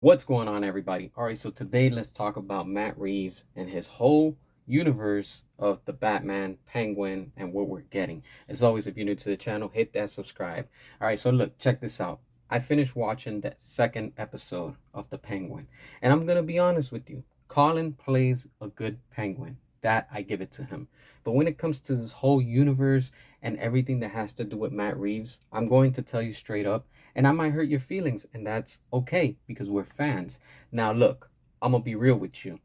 What's going on, everybody? All right, so today let's talk about Matt Reeves and his whole universe of the Batman, Penguin, and what we're getting. As always, if you're new to the channel, hit that subscribe. All right, so look, check this out. I finished watching that second episode of the Penguin, and I'm gonna be honest with you. Colin plays a good Penguin. That I give it to him. But when it comes to this whole universe and everything that has to do with Matt Reeves, I'm going to tell you straight up, and I might hurt your feelings, and that's okay because we're fans. Now, look, I'm gonna be real with you.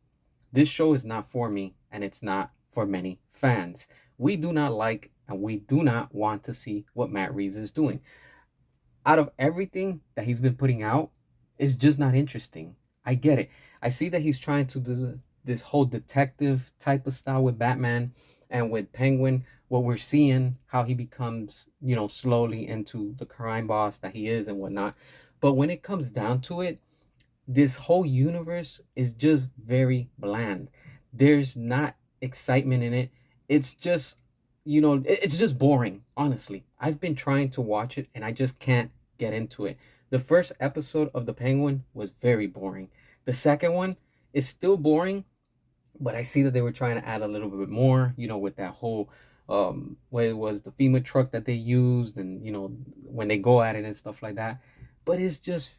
This show is not for me, and it's not for many fans. We do not like and we do not want to see what Matt Reeves is doing. Out of everything that he's been putting out, it's just not interesting. I get it. I see that he's trying to do this whole detective type of style with Batman and with Penguin. What we're seeing, how he becomes, slowly into the crime boss that he is and whatnot. But when it comes down to it, this whole universe is just very bland. There's not excitement in it. It's just, it's just boring, honestly. I've been trying to watch it and I just can't get into it. The first episode of The Penguin was very boring. The second one is still boring, but I see that they were trying to add a little bit more, with that whole what it was, the FEMA truck that they used, and when they go at it and stuff like that. But it's just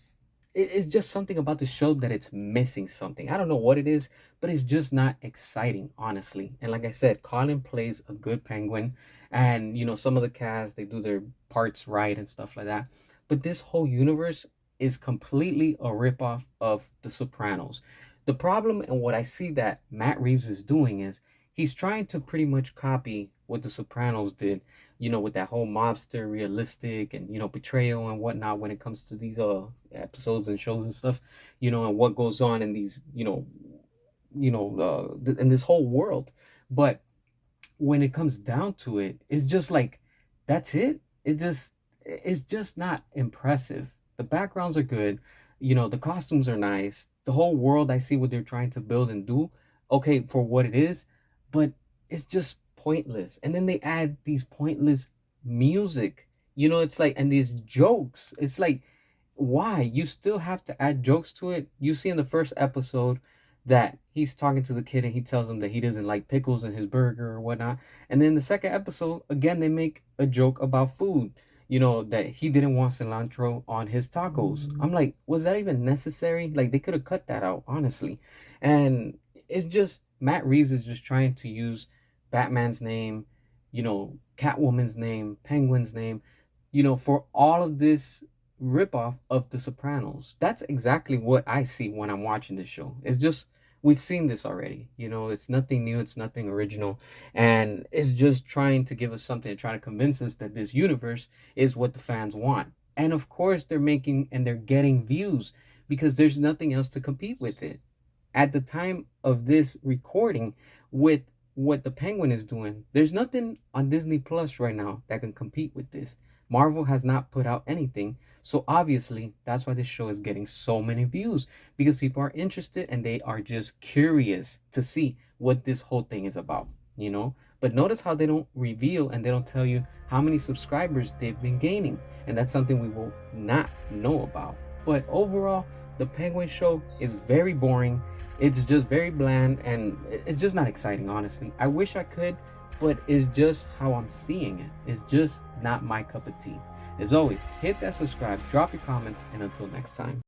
something about the show that it's missing something. I don't know what it is, but it's just not exciting, honestly. And like I said, Colin plays a good Penguin, and some of the cast, they do their parts right and stuff like that. But this whole universe is completely a ripoff of The Sopranos. The problem and what I see that Matt Reeves is doing is he's trying to pretty much copy what The Sopranos did, with that whole mobster realistic and betrayal and whatnot when it comes to these episodes and shows and stuff, and what goes on in these, in this whole world. But when it comes down to it, it's just like that's it. It's just not impressive. The backgrounds are good, the costumes are nice. The whole world, I see what they're trying to build and do, okay, for what it is, but it's just pointless. And then they add these pointless music. It's like, and these jokes. It's like, why? You still have to add jokes to it. You see in the first episode that he's talking to the kid and he tells him that he doesn't like pickles in his burger or whatnot. And then the second episode, again, they make a joke about food, that he didn't want cilantro on his tacos. I'm like, was that even necessary? Like, they could have cut that out, honestly. And it's just, Matt Reeves is just trying to use Batman's name, Catwoman's name, Penguin's name, for all of this ripoff of The Sopranos. That's exactly what I see when I'm watching this show. It's just, we've seen this already. It's nothing new, it's nothing original, and it's just trying to give us something to try to convince us that this universe is what the fans want. And of course, they're making and they're getting views because there's nothing else to compete with it. At the time of this recording, with what the Penguin is doing, there's nothing on Disney Plus right now that can compete with this. Marvel has not put out anything. So obviously, that's why this show is getting so many views, because people are interested and they are just curious to see what this whole thing is about. But notice how they don't reveal and they don't tell you how many subscribers they've been gaining. And that's something we will not know about. But overall, the Penguin show is very boring. It's just very bland and it's just not exciting, honestly. I wish I could, but it's just how I'm seeing it. It's just not my cup of tea. As always, hit that subscribe, drop your comments, and until next time.